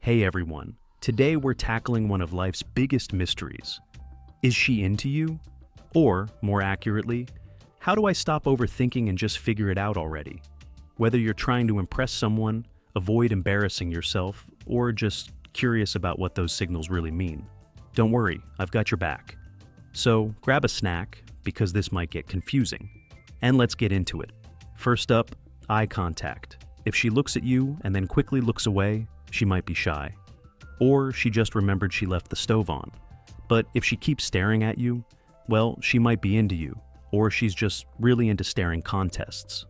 Hey everyone, today we're tackling one of life's biggest mysteries. Is she into you? Or, more accurately, how do I stop overthinking and just figure it out already? Whether you're trying to impress someone, avoid embarrassing yourself, or just curious about what those signals really mean, don't worry, I've got your back. So grab a snack, because this might get confusing. And let's get into it. First up, eye contact. If she looks at you and then quickly looks away, she might be shy. Or she just remembered she left the stove on. But if she keeps staring at you, well, she might be into you, or she's just really into staring contests.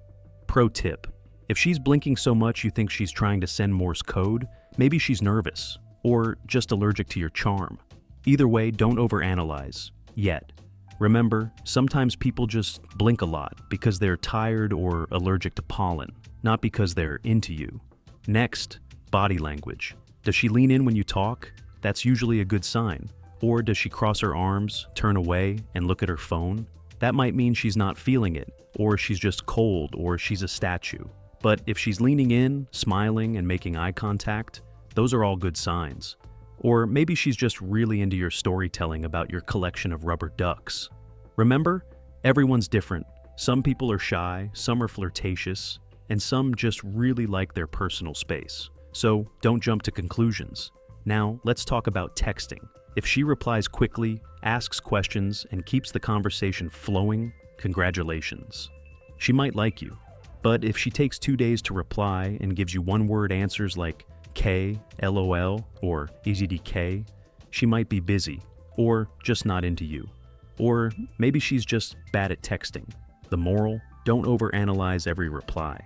Pro tip: if she's blinking so much you think she's trying to send Morse code, maybe she's nervous, or just allergic to your charm. Either way, don't overanalyze, yet. Remember, sometimes people just blink a lot because they're tired or allergic to pollen, not because they're into you. Next, body language. Does she lean in when you talk? That's usually a good sign. Or does she cross her arms, turn away, and look at her phone? That might mean she's not feeling it, or she's just cold, or she's a statue. But if she's leaning in, smiling, and making eye contact, those are all good signs. Or maybe she's just really into your storytelling about your collection of rubber ducks. Remember, everyone's different. Some people are shy, some are flirtatious, and some just really like their personal space. So don't jump to conclusions. Now, let's talk about texting. If she replies quickly, asks questions, and keeps the conversation flowing, congratulations. She might like you. But if she takes 2 days to reply and gives you one-word answers like K, LOL, or EZDK, she might be busy, or just not into you. Or maybe she's just bad at texting. The moral: don't overanalyze every reply.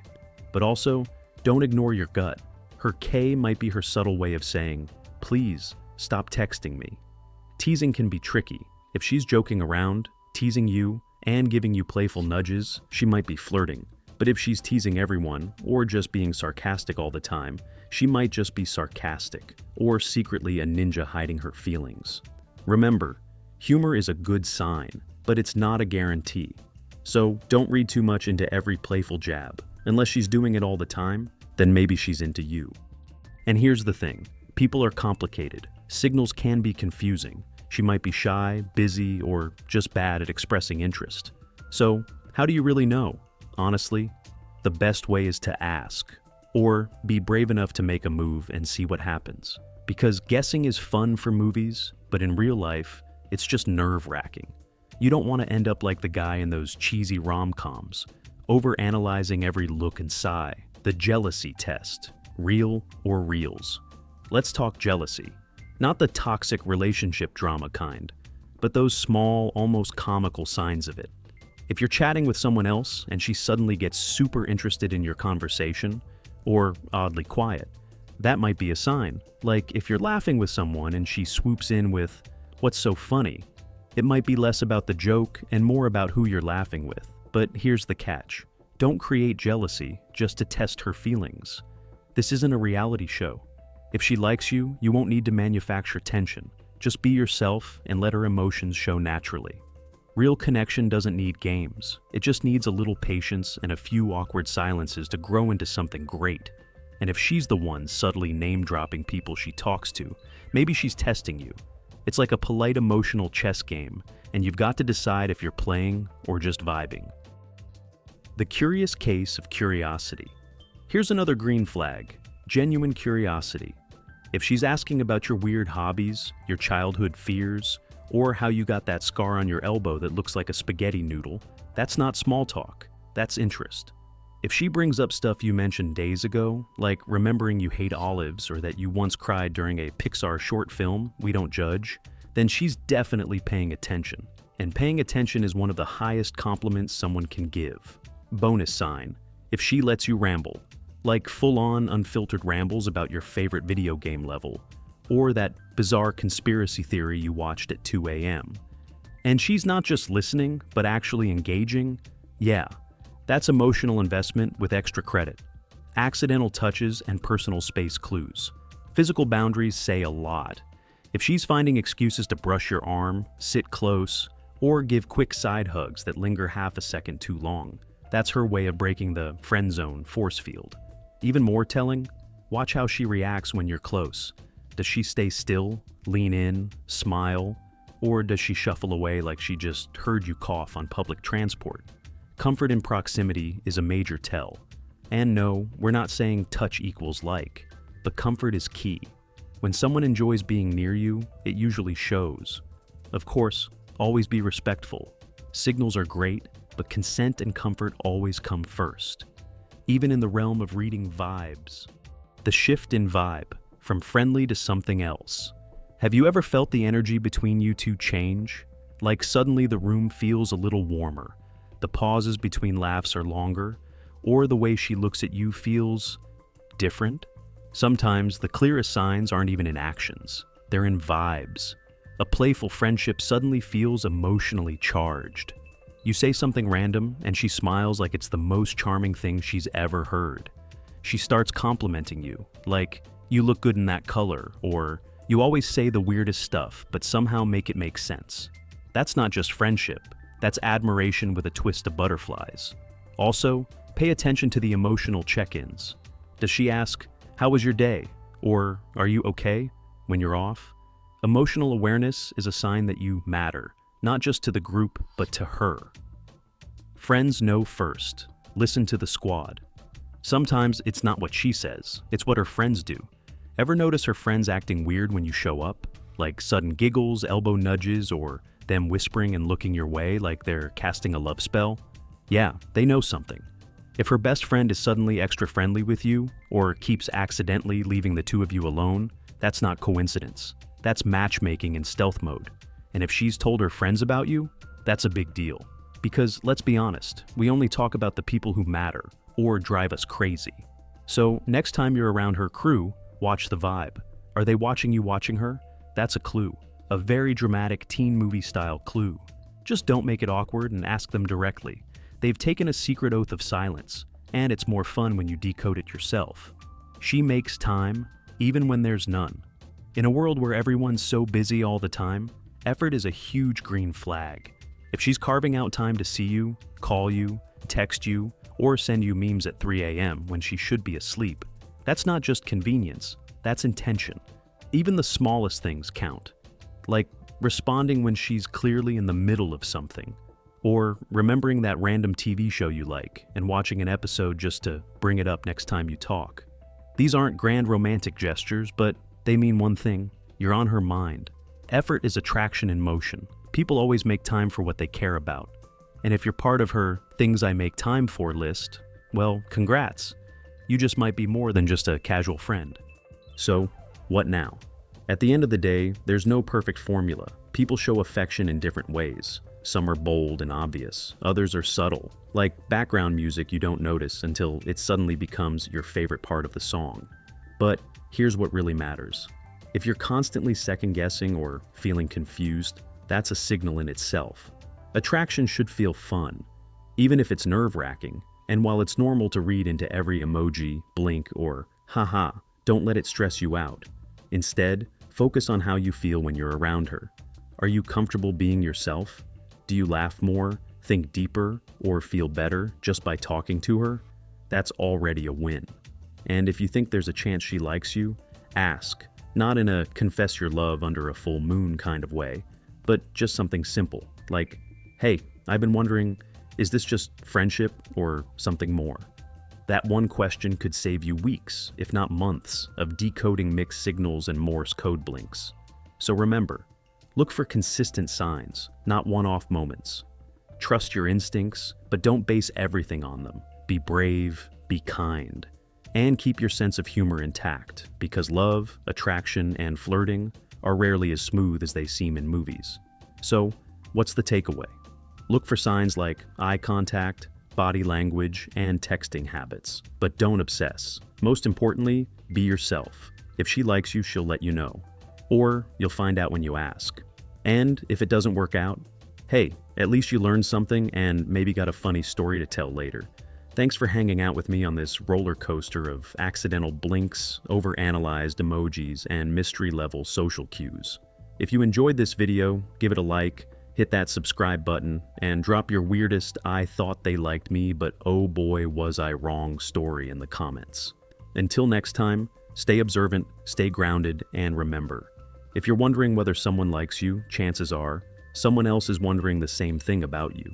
But also, don't ignore your gut. Her K might be her subtle way of saying, please, stop texting me. Teasing can be tricky. If she's joking around, teasing you, and giving you playful nudges, she might be flirting. But if she's teasing everyone, or just being sarcastic all the time, she might just be sarcastic, or secretly a ninja hiding her feelings. Remember, humor is a good sign, but it's not a guarantee. So don't read too much into every playful jab. Unless she's doing it all the time, then maybe she's into you. And here's the thing, people are complicated. Signals can be confusing. She might be shy, busy, or just bad at expressing interest. So, how do you really know? Honestly, the best way is to ask, or be brave enough to make a move and see what happens. Because guessing is fun for movies, but in real life, it's just nerve-wracking. You don't want to end up like the guy in those cheesy rom-coms, overanalyzing every look and sigh. The jealousy test, real or reels. Let's talk jealousy. Not the toxic relationship drama kind, but those small, almost comical signs of it. If you're chatting with someone else and she suddenly gets super interested in your conversation, or oddly quiet, that might be a sign. Like if you're laughing with someone and she swoops in with, "What's so funny?" It might be less about the joke and more about who you're laughing with. But here's the catch. Don't create jealousy just to test her feelings. This isn't a reality show. If she likes you, you won't need to manufacture tension. Just be yourself and let her emotions show naturally. Real connection doesn't need games. It just needs a little patience and a few awkward silences to grow into something great. And if she's the one subtly name-dropping people she talks to, maybe she's testing you. It's like a polite emotional chess game, and you've got to decide if you're playing or just vibing. The curious case of curiosity. Here's another green flag: genuine curiosity. If she's asking about your weird hobbies, your childhood fears, or how you got that scar on your elbow that looks like a spaghetti noodle, that's not small talk, that's interest. If she brings up stuff you mentioned days ago, like remembering you hate olives or that you once cried during a Pixar short film, we don't judge, then she's definitely paying attention. And paying attention is one of the highest compliments someone can give. Bonus sign: if she lets you ramble, like full-on unfiltered rambles about your favorite video game level, or that bizarre conspiracy theory you watched at 2 a.m. And she's not just listening, but actually engaging, yeah, that's emotional investment with extra credit. Accidental touches and personal space clues. Physical boundaries say a lot. If she's finding excuses to brush your arm, sit close, or give quick side hugs that linger half a second too long, that's her way of breaking the friend zone force field. Even more telling, Watch how she reacts when you're close. Does she stay still, lean in, smile, or does she shuffle away like she just heard you cough on public transport? Comfort in proximity is a major tell. And no, we're not saying touch equals like, but comfort is key. When someone enjoys being near you, it usually shows. Of course, always be respectful. Signals are great, but consent and comfort always come first. Even in the realm of reading vibes. The shift in vibe, from friendly to something else. Have you ever felt the energy between you two change? Like suddenly the room feels a little warmer, the pauses between laughs are longer, or the way she looks at you feels different? Sometimes the clearest signs aren't even in actions, they're in vibes. A playful friendship suddenly feels emotionally charged. You say something random and she smiles like it's the most charming thing she's ever heard. She starts complimenting you, like, "You look good in that color," or "You always say the weirdest stuff, but somehow make it make sense." That's not just friendship, that's admiration with a twist of butterflies. Also, pay attention to the emotional check-ins. Does she ask, "How was your day?" or "Are you okay?" when you're off? Emotional awareness is a sign that you matter, not just to the group, but to her. Friends know first. Listen to the squad. Sometimes it's not what she says, it's what her friends do. Ever notice her friends acting weird when you show up? Like sudden giggles, elbow nudges, or them whispering and looking your way like they're casting a love spell? Yeah, they know something. If her best friend is suddenly extra friendly with you, or keeps accidentally leaving the two of you alone, that's not coincidence. That's matchmaking in stealth mode. And if she's told her friends about you, that's a big deal. Because let's be honest, we only talk about the people who matter, or drive us crazy. So next time you're around her crew, watch the vibe. Are they watching you watching her? That's a clue. A very dramatic teen movie style clue. Just don't make it awkward and ask them directly. They've taken a secret oath of silence, and it's more fun when you decode it yourself. She makes time, even when there's none. In a world where everyone's so busy all the time, effort is a huge green flag. If she's carving out time to see you, call you, text you, or send you memes at 3 a.m. when she should be asleep, that's not just convenience, that's intention. Even the smallest things count. Like responding when she's clearly in the middle of something, or remembering that random TV show you like and watching an episode just to bring it up next time you talk. These aren't grand romantic gestures, but they mean one thing: you're on her mind. Effort is attraction in motion. People always make time for what they care about. And if you're part of her things I make time for list, well, congrats. You just might be more than just a casual friend. So, what now? At the end of the day, there's no perfect formula. People show affection in different ways. Some are bold and obvious, others are subtle, like background music you don't notice until it suddenly becomes your favorite part of the song. But here's what really matters. If you're constantly second-guessing or feeling confused, that's a signal in itself. Attraction should feel fun, even if it's nerve-wracking, and while it's normal to read into every emoji, blink, or haha, don't let it stress you out. Instead, focus on how you feel when you're around her. Are you comfortable being yourself? Do you laugh more, think deeper, or feel better just by talking to her? That's already a win. And if you think there's a chance she likes you, ask, not in a confess your love under a full moon kind of way, but just something simple, like, "Hey, I've been wondering, is this just friendship or something more?" That one question could save you weeks, if not months, of decoding mixed signals and Morse code blinks. So remember, look for consistent signs, not one-off moments. Trust your instincts, but don't base everything on them. Be brave, be kind, and keep your sense of humor intact, because love, attraction, and flirting are rarely as smooth as they seem in movies. So, what's the takeaway? Look for signs like eye contact, body language, and texting habits, but don't obsess. Most importantly, be yourself. If she likes you, she'll let you know. Or you'll find out when you ask. And if it doesn't work out, hey, at least you learned something and maybe got a funny story to tell later. Thanks for hanging out with me on this roller coaster of accidental blinks, overanalyzed emojis, and mystery-level social cues. If you enjoyed this video, give it a like, hit that subscribe button, and drop your weirdest "I thought they liked me, but oh boy was I wrong" story in the comments. Until next time, Stay observant, stay grounded, and remember, if you're wondering whether someone likes you, chances are, someone else is wondering the same thing about you.